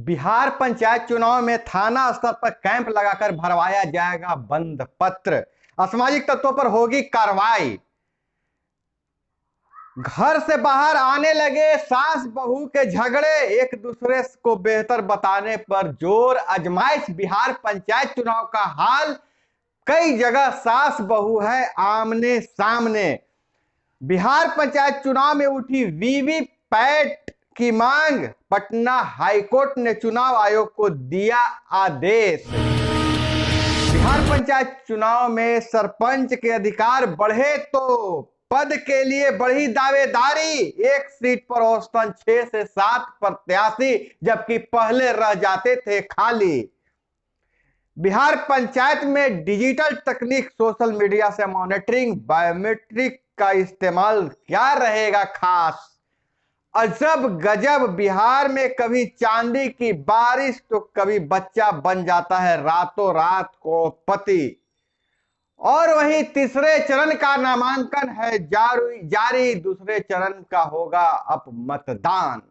बिहार पंचायत चुनाव में थाना स्तर पर कैंप लगाकर भरवाया जाएगा बंद पत्र। असामाजिक तत्वों पर होगी कार्रवाई। घर से बाहर आने लगे सास बहू के झगड़े, एक दूसरे को बेहतर बताने पर जोर आजमाइश। बिहार पंचायत चुनाव का हाल, कई जगह सास बहू है आमने सामने। बिहार पंचायत चुनाव में उठी वीवीपैट की मांग, पटना हाईकोर्ट ने चुनाव आयोग को दिया आदेश। बिहार पंचायत चुनाव में सरपंच के अधिकार बढ़े तो पद के लिए बढ़ी दावेदारी। एक सीट पर औसतन 6 से 7 प्रत्याशी, जबकि पहले रह जाते थे खाली। बिहार पंचायत में डिजिटल तकनीक, सोशल मीडिया से मॉनिटरिंग, बायोमेट्रिक का इस्तेमाल क्या रहेगा खास। अजब गजब, बिहार में कभी चांदी की बारिश तो कभी बच्चा बन जाता है रातों रात करोड़पति। और वहीं तीसरे चरण का नामांकन है जारी, दूसरे चरण का होगा अब मतदान।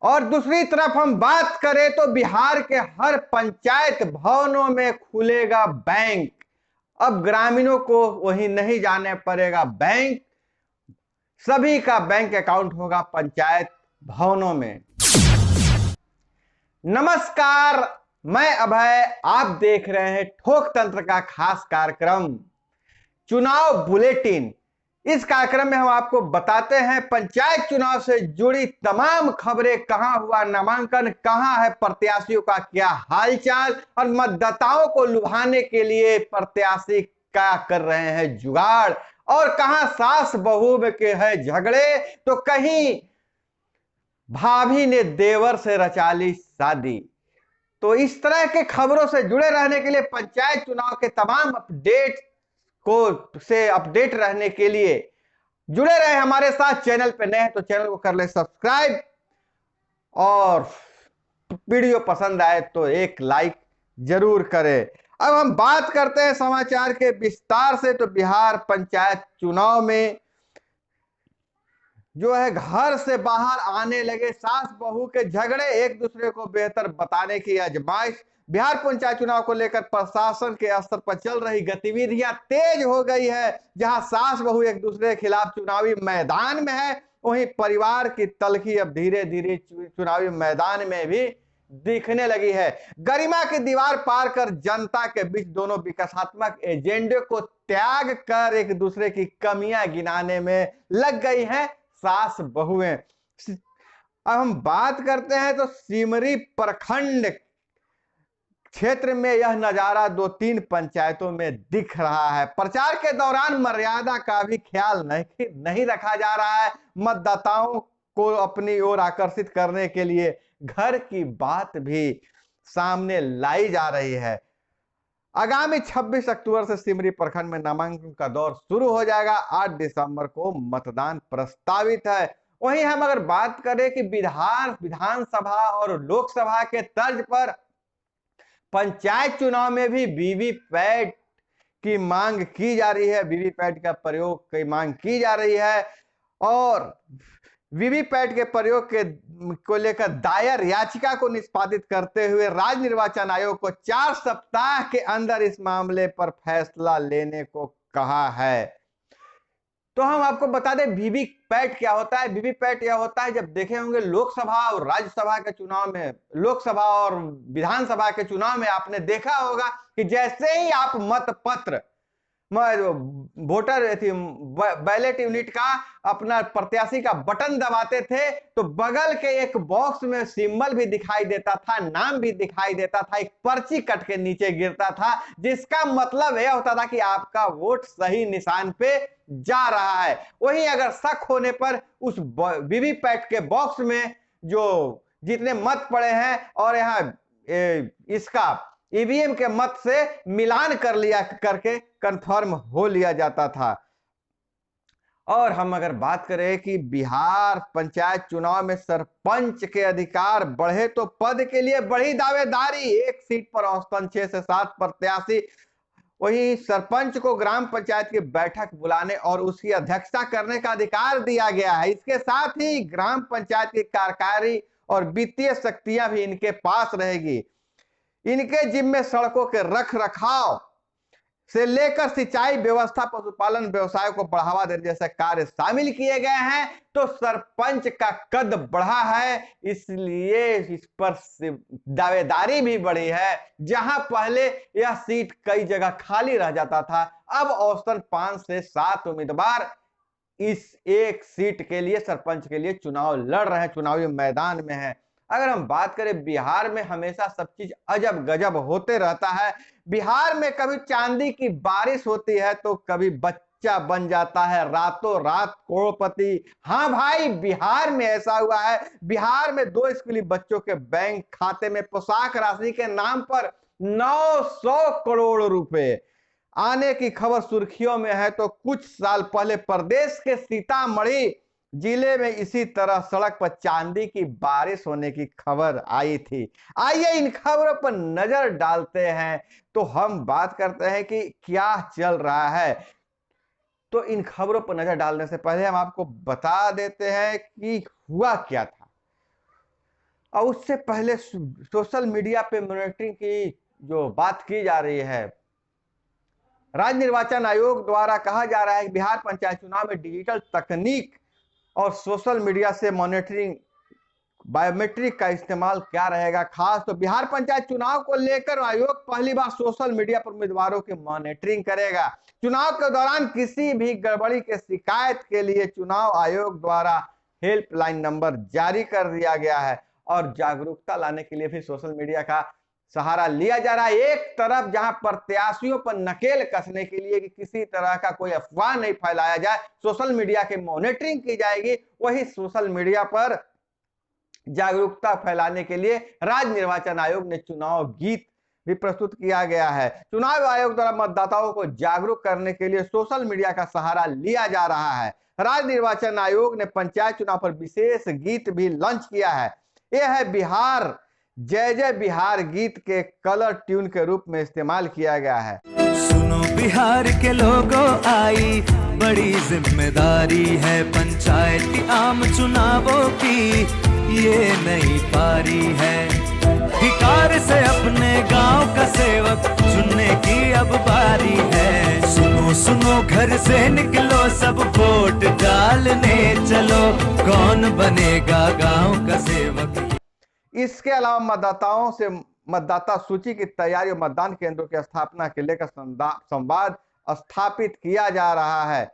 और दूसरी तरफ हम बात करें तो बिहार के हर पंचायत भवनों में खुलेगा बैंक। अब ग्रामीणों को वहीं नहीं जाने पड़ेगा बैंक, सभी का बैंक अकाउंट होगा पंचायत भवनों में। नमस्कार, मैं अभय, आप देख रहे हैं ठोक तंत्र का खास कार्यक्रम चुनाव बुलेटिन। इस कार्यक्रम में हम आपको बताते हैं पंचायत चुनाव से जुड़ी तमाम खबरें, कहां हुआ नामांकन, कहां है प्रत्याशियों का क्या हालचाल, और मतदाताओं को लुभाने के लिए प्रत्याशी क्या कर रहे हैं जुगाड़, और कहां सास बहू के है झगड़े तो कहीं भाभी ने देवर से रचा ली शादी। तो इस तरह के खबरों से जुड़े रहने के लिए, पंचायत चुनाव के तमाम अपडेट रहने के लिए जुड़े रहे हमारे साथ। चैनल पे नए हैं तो चैनल को कर ले सब्सक्राइब, और वीडियो पसंद आए तो एक लाइक जरूर करें। अब हम बात करते हैं समाचार के विस्तार से। तो बिहार पंचायत चुनाव में जो है घर से बाहर आने लगे सास बहू के झगड़े, एक दूसरे को बेहतर बताने की आजमाइश। बिहार पंचायत चुनाव को लेकर प्रशासन के स्तर पर चल रही गतिविधियां तेज हो गई है। जहां सास बहू एक दूसरे के खिलाफ चुनावी मैदान में है, वहीं परिवार की तलखी अब धीरे धीरे चुनावी मैदान में भी दिखने लगी है। गरिमा की दीवार पार कर जनता के बीच दोनों विकासात्मक एजेंडे को त्याग कर एक दूसरे की कमियां गिनाने में लग गई हैं सास बहुएं। अब हम बात करते हैं तो सिमरी प्रखंड क्षेत्र में यह नजारा 2-3 पंचायतों में दिख रहा है। प्रचार के दौरान मर्यादा का भी ख्याल नहीं रखा जा रहा है। मतदाताओं को अपनी ओर आकर्षित करने के लिए घर की बात भी सामने लाई जा रही है। आगामी 26 अक्टूबर से सिमरी प्रखंड में नामांकन का दौर शुरू हो जाएगा। 8 दिसंबर को मतदान प्रस्तावित है। वहीं हम अगर बात करें कि विधानसभा और लोकसभा के तर्ज पर पंचायत चुनाव में भी वीवीपैट की मांग की जा रही है, वीवीपैट का प्रयोग की मांग की जा रही है। और वीवीपैट के प्रयोग को लेकर दायर याचिका को निष्पादित करते हुए राज्य निर्वाचन आयोग को 4 सप्ताह के अंदर इस मामले पर फैसला लेने को कहा है। तो हम आपको बता दें वीवीपैट क्या होता है। वीवीपैट यह होता है, जब देखे होंगे लोकसभा और राज्यसभा के चुनाव में, लोकसभा और विधानसभा के चुनाव में आपने देखा होगा कि जैसे ही आप मतपत्र वोटर बैलेट यूनिट का अपना प्रत्याशी का बटन दबाते थे तो बगल के एक बॉक्स में सिंबल भी दिखाई देता था, नाम भी दिखाई देता था, एक पर्ची कट के नीचे गिरता था, जिसका मतलब यह होता था कि आपका वोट सही निशान पे जा रहा है। वहीं अगर शक होने पर उस वीवीपैट के बॉक्स में जो जितने मत पड़े हैं और यहाँ इसका ईवीएम के मत से मिलान करके कंफर्म हो लिया जाता था। और हम अगर बात करें कि बिहार पंचायत चुनाव में सरपंच के अधिकार बढ़े तो पद के लिए बढ़ी दावेदारी। एक सीट पर औसतन 6 से 7 प्रत्याशी। वहीं सरपंच को ग्राम पंचायत की बैठक बुलाने और उसकी अध्यक्षता करने का अधिकार दिया गया है। इसके साथ ही ग्राम पंचायत की कार्यकारी और वित्तीय शक्तियां भी इनके पास रहेगी। इनके जिम्मे सड़कों के रख रखाव से लेकर सिंचाई व्यवस्था, पशुपालन व्यवसाय को बढ़ावा देने जैसे कार्य शामिल किए गए हैं। तो सरपंच का कद बढ़ा है, इसलिए इस पर दावेदारी भी बढ़ी है। जहां पहले यह सीट कई जगह खाली रह जाता था, अब औसतन 5 से 7 उम्मीदवार इस एक सीट के लिए, सरपंच के लिए चुनाव लड़ रहे हैं, चुनावी मैदान में है। अगर हम बात करें, बिहार में हमेशा सब चीज अजब गजब होते रहता है। बिहार में कभी चांदी की बारिश होती है तो कभी बच्चा बन जाता है रातों रात करोड़पति। हाँ भाई, बिहार में ऐसा हुआ है। बिहार में 2 स्कूली बच्चों के बैंक खाते में पोशाक राशि के नाम पर 900 करोड़ रुपए आने की खबर सुर्खियों में है। तो कुछ साल पहले प्रदेश के सीतामढ़ी जिले में इसी तरह सड़क पर चांदी की बारिश होने की खबर आई थी। आइए इन खबरों पर नजर डालते हैं। तो हम बात करते हैं कि क्या चल रहा है। तो इन खबरों पर नजर डालने से पहले हम आपको बता देते हैं कि हुआ क्या था। और उससे पहले सोशल मीडिया पे मॉनिटरिंग की जो बात की जा रही है, राज्य निर्वाचन आयोग द्वारा कहा जा रहा है कि बिहार पंचायत चुनाव में डिजिटल तकनीक और सोशल मीडिया से मॉनिटरिंग, बायोमेट्रिक का इस्तेमाल क्या रहेगा। खास तो बिहार पंचायत चुनाव को लेकर आयोग पहली बार सोशल मीडिया पर उम्मीदवारों की मॉनिटरिंग करेगा। चुनाव के दौरान किसी भी गड़बड़ी के शिकायत के लिए चुनाव आयोग द्वारा हेल्पलाइन नंबर जारी कर दिया गया है और जागरूकता लाने के लिए भी सोशल मीडिया का सहारा लिया जा रहा है। एक तरफ जहां प्रत्याशियों पर नकेल कसने के लिए कि किसी तरह का कोई अफवाह नहीं फैलाया जाए, सोशल मीडिया की मॉनिटरिंग की जाएगी, वही सोशल मीडिया पर जागरूकता फैलाने के लिए राज्य निर्वाचन आयोग ने चुनाव गीत भी प्रस्तुत किया गया है। चुनाव आयोग द्वारा मतदाताओं को जागरूक करने के लिए सोशल मीडिया का सहारा लिया जा रहा है। राज्य निर्वाचन आयोग ने पंचायत चुनाव पर विशेष गीत भी लॉन्च किया है। यह है बिहार जय जय बिहार गीत के कलर ट्यून के रूप में इस्तेमाल किया गया है। सुनो बिहार के लोगों, आई बड़ी जिम्मेदारी है पंचायती आम चुनावों की, ये नई पारी है। अधिकार से अपने गांव का सेवक चुनने की अब बारी है। सुनो सुनो घर से निकलो सब वोट डालने चलो, कौन बनेगा गांव का सेवक। इसके अलावा मतदाताओं से मतदाता सूची की तैयारी और मतदान केंद्रों की स्थापना के लेकर संवाद स्थापित किया जा रहा है।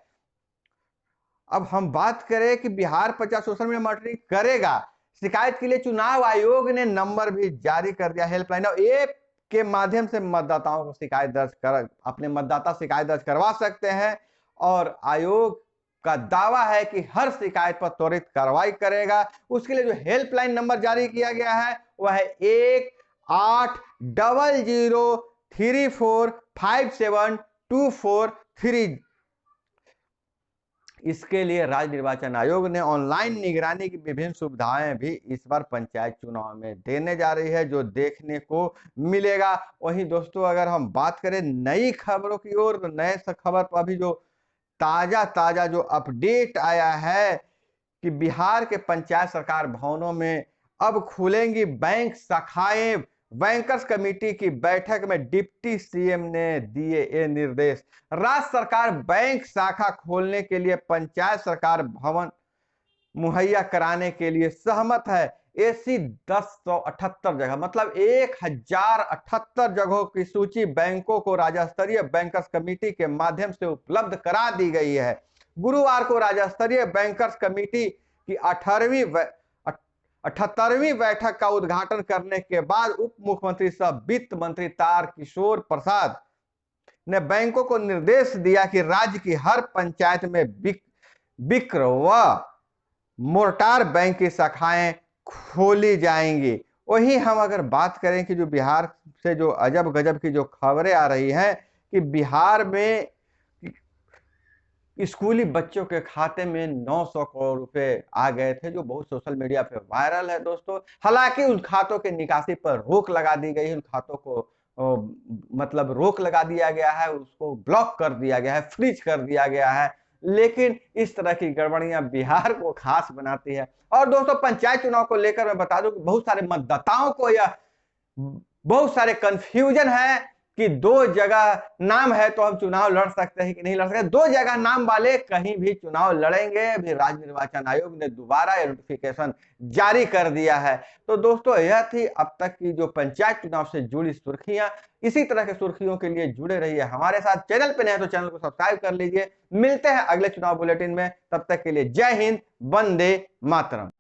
अब हम बात करें कि Bihar panchayat social media monitoring करेगा। शिकायत के लिए चुनाव आयोग ने नंबर भी जारी कर दिया, हेल्पलाइन ऐप के माध्यम से मतदाताओं को शिकायत दर्ज कर अपने मतदाता शिकायत दर्ज करवा सकते हैं। और आयोग का दावा है कि हर शिकायत पर त्वरित कार्रवाई करेगा। उसके लिए जो हेल्पलाइन नंबर जारी किया गया है वह है 1800345724 इसके लिए राज्य निर्वाचन आयोग ने ऑनलाइन निगरानी की विभिन्न सुविधाएं भी इस बार पंचायत चुनाव में देने जा रही है, जो देखने को मिलेगा। वहीं दोस्तों, अगर हम बात करें नई खबरों की ओर, तो नए खबर पर अभी जो ताजा जो अपडेट आया है कि बिहार के पंचायत सरकार भवनों में अब खुलेंगी बैंक शाखाएं। बैंकर्स कमेटी की बैठक में डिप्टी सीएम ने दिए ये निर्देश। राज्य सरकार बैंक शाखा खोलने के लिए पंचायत सरकार भवन मुहैया कराने के लिए सहमत है। ऐसी 1078 जगह, मतलब 1078 जगहों की सूची बैंकों को राज्य स्तरीय बैंकर्स कमेटी के माध्यम से उपलब्ध करा दी गई है। गुरुवार को राज्य स्तरीय बैंकर्स कमेटी की 78वीं बैठक का उद्घाटन करने के बाद उप मुख्यमंत्री सह वित्त मंत्री तारकिशोर प्रसाद ने बैंकों को निर्देश दिया कि राज्य की हर पंचायत में बिक्र व मोर्टार बैंक की शाखाएं खोली जाएंगी। वहीं हम अगर बात करें कि जो बिहार से जो अजब गजब की जो खबरें आ रही हैं कि बिहार में स्कूली बच्चों के खाते में 900 करोड़ रुपए आ गए थे, जो बहुत सोशल मीडिया पे वायरल है दोस्तों। हालांकि उन खातों के निकासी पर रोक लगा दी गई, उन खातों को मतलब रोक लगा दिया गया है, उसको ब्लॉक कर दिया गया है, फ्रीज कर दिया गया है। लेकिन इस तरह की गड़बड़ियां बिहार को खास बनाती है। और दोस्तों, पंचायत चुनाव को लेकर मैं बता दूं कि बहुत सारे मतदाताओं को यह बहुत सारे कंफ्यूजन है कि दो जगह नाम है तो हम चुनाव लड़ सकते हैं कि नहीं लड़ सकते। दो जगह नाम वाले कहीं भी चुनाव लड़ेंगे। अभी राज्य निर्वाचन आयोग ने दोबारा यह नोटिफिकेशन जारी कर दिया है। तो दोस्तों, यह थी अब तक की जो पंचायत चुनाव से जुड़ी सुर्खियां। इसी तरह के सुर्खियों के लिए जुड़े रहिए हमारे साथ। चैनल पे नए तो चैनल को सब्सक्राइब कर लीजिए। मिलते हैं अगले चुनाव बुलेटिन में, तब तक के लिए जय हिंद, वंदे मातरम।